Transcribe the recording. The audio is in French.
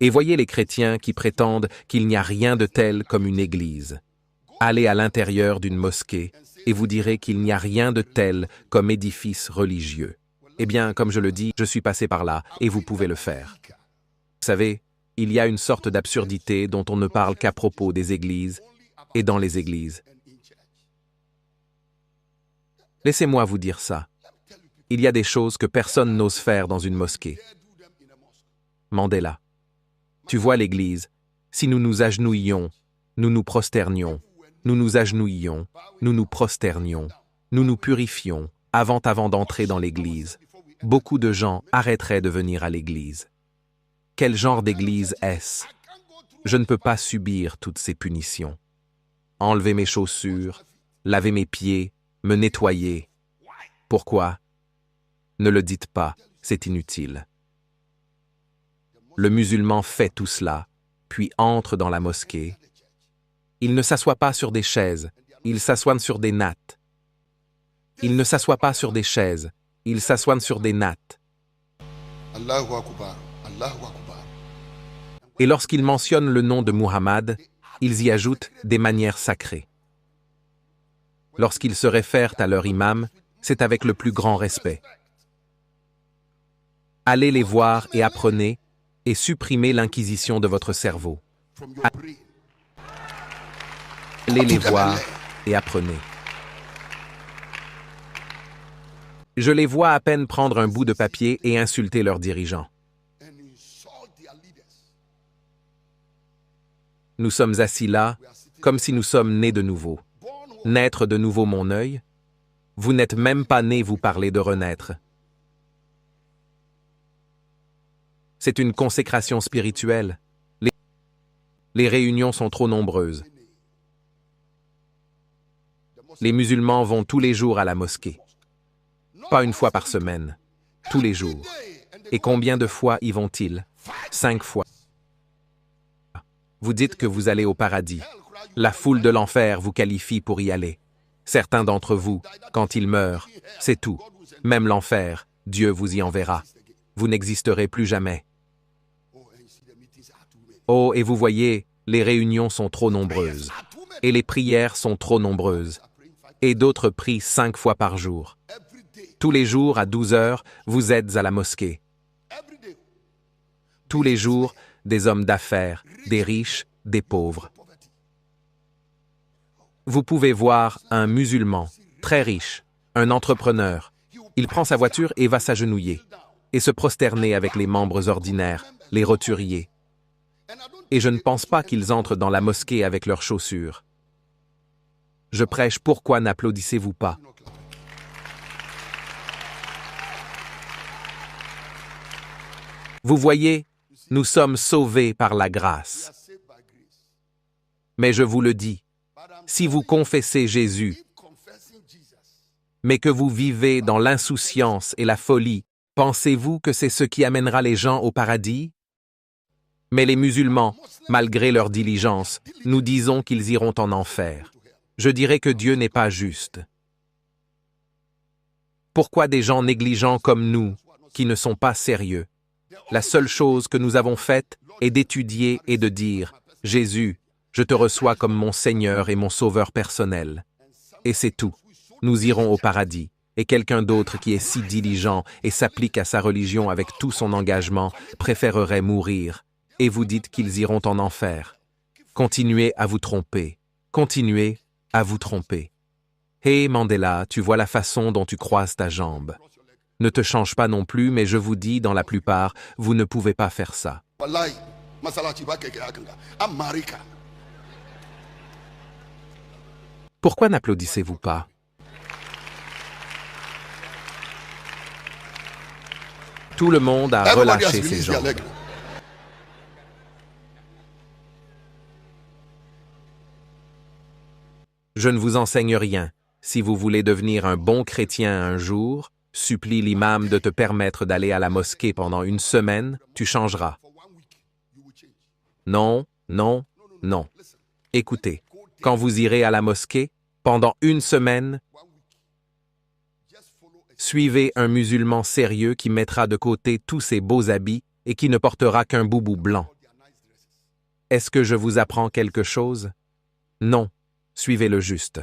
Et voyez les chrétiens qui prétendent qu'il n'y a rien de tel comme une église. Allez à l'intérieur d'une mosquée et vous direz qu'il n'y a rien de tel comme édifice religieux. Eh bien, comme je le dis, je suis passé par là et vous pouvez le faire. Vous savez, il y a une sorte d'absurdité dont on ne parle qu'à propos des églises et dans les églises. Laissez-moi vous dire ça. Il y a des choses que personne n'ose faire dans une mosquée. Mandela. Tu vois l'église, si nous nous agenouillions, nous nous prosternions, nous nous agenouillions, nous nous prosternions, nous nous purifions avant d'entrer dans l'église. Beaucoup de gens arrêteraient de venir à l'église. Quel genre d'église est-ce? Je ne peux pas subir toutes ces punitions. Enlever mes chaussures, laver mes pieds, me nettoyer. Pourquoi? Ne le dites pas, c'est inutile. Le musulman fait tout cela, puis entre dans la mosquée. Il ne s'assoit pas sur des chaises, il s'assoit sur des nattes. Il ne s'assoit pas sur des chaises, il s'assoit sur des nattes. Allahu Akbar, Allahu Akbar. Et lorsqu'ils mentionnent le nom de Muhammad, ils y ajoutent des manières sacrées. Lorsqu'ils se réfèrent à leur imam, c'est avec le plus grand respect. Allez les voir et apprenez, et supprimez l'inquisition de votre cerveau. Allez les voir et apprenez. Je les vois à peine prendre un bout de papier et insulter leurs dirigeants. Nous sommes assis là, comme si nous sommes nés de nouveau. Naître de nouveau mon œil? Vous n'êtes même pas nés, vous parlez de renaître. C'est une consécration spirituelle. Les réunions sont trop nombreuses. Les musulmans vont tous les jours à la mosquée. Pas une fois par semaine, tous les jours. Et combien de fois y vont-ils? 5 fois. Vous dites que vous allez au paradis. La foule de l'enfer vous qualifie pour y aller. Certains d'entre vous, quand ils meurent, c'est tout. Même l'enfer, Dieu vous y enverra. Vous n'existerez plus jamais. Oh, et vous voyez, les réunions sont trop nombreuses. Et les prières sont trop nombreuses. Et d'autres prient 5 fois par jour. Tous les jours, à 12 heures, vous êtes à la mosquée. Tous les jours, des hommes d'affaires, des riches, des pauvres. Vous pouvez voir un musulman, très riche, un entrepreneur. Il prend sa voiture et va s'agenouiller, et se prosterner avec les membres ordinaires, les roturiers. Et je ne pense pas qu'ils entrent dans la mosquée avec leurs chaussures. Je prêche, pourquoi n'applaudissez-vous pas? Vous voyez, nous sommes sauvés par la grâce. Mais je vous le dis, si vous confessez Jésus, mais que vous vivez dans l'insouciance et la folie, pensez-vous que c'est ce qui amènera les gens au paradis? Mais les musulmans, malgré leur diligence, nous disons qu'ils iront en enfer. Je dirais que Dieu n'est pas juste. Pourquoi des gens négligents comme nous, qui ne sont pas sérieux? La seule chose que nous avons faite est d'étudier et de dire « Jésus, je te reçois comme mon Seigneur et mon Sauveur personnel. » Et c'est tout. Nous irons au paradis. Et quelqu'un d'autre qui est si diligent et s'applique à sa religion avec tout son engagement préférerait mourir. Et vous dites qu'ils iront en enfer. Continuez à vous tromper. Continuez à vous tromper. Hé Mandela, tu vois la façon dont tu croises ta jambe. Ne te change pas non plus, mais je vous dis, dans la plupart, vous ne pouvez pas faire ça. Pourquoi n'applaudissez-vous pas? Tout le monde a relâché ses jambes. Je ne vous enseigne rien. Si vous voulez devenir un bon chrétien un jour, supplie l'imam de te permettre d'aller à la mosquée pendant 1 semaine, tu changeras. Non, non, non. Écoutez, quand vous irez à la mosquée, pendant 1 semaine, suivez un musulman sérieux qui mettra de côté tous ses beaux habits et qui ne portera qu'un boubou blanc. Est-ce que je vous apprends quelque chose? Non, suivez le juste.